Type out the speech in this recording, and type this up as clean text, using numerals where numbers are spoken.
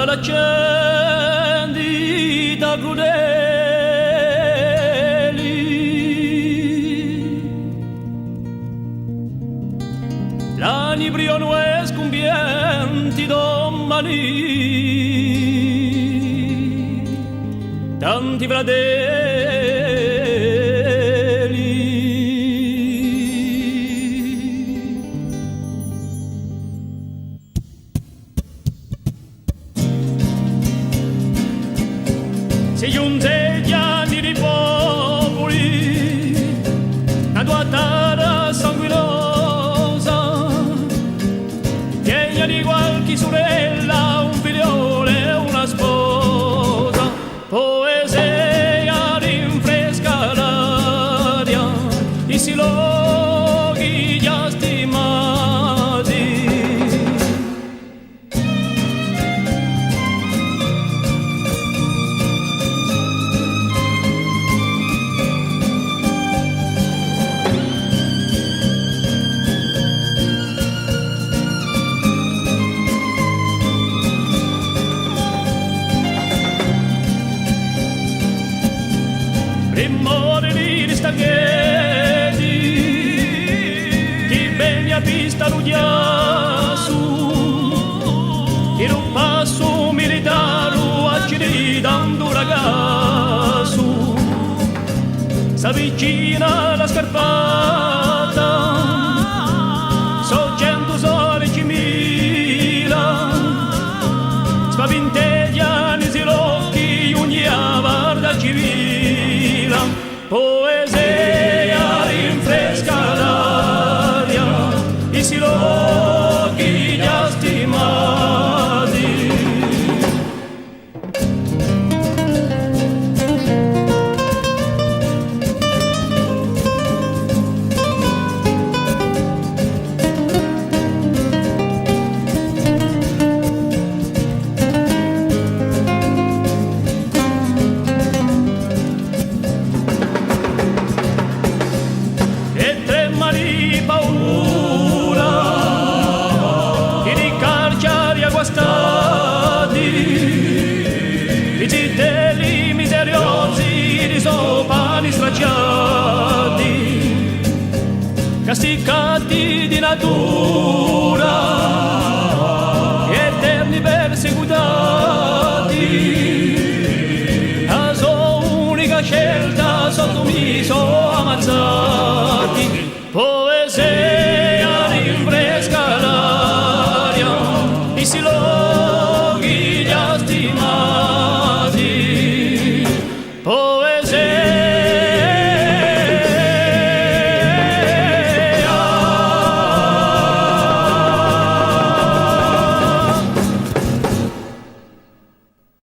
l'accendita crudeli, l'anibrio e scumbienti domani, tanti fradeli. Si giunge gli anni di popoli, la tua terra sanguinosa, piena di qualche sorella, un figliolo e una sposa. Poesia rinfresca l'aria, i siloghi già stimati. Primore di staghetti, chi ben a pista lugliasu, in un passo militare accidendo ragazzo, s'avvicina la scarpata, so 100 sole ci mila, spavinteglia nei silocchi, ogni avarda civile. Poesia rinfresca l'aria, i siloghi già stimati. Di paura, che di carceri agguastati, i zitelli miseriosi di sopani stracciati, castigati di natura, eterni persecutati, la sua unica scelta sottomiso ammazzati. Poesia rinfresca l'aria, i silenzio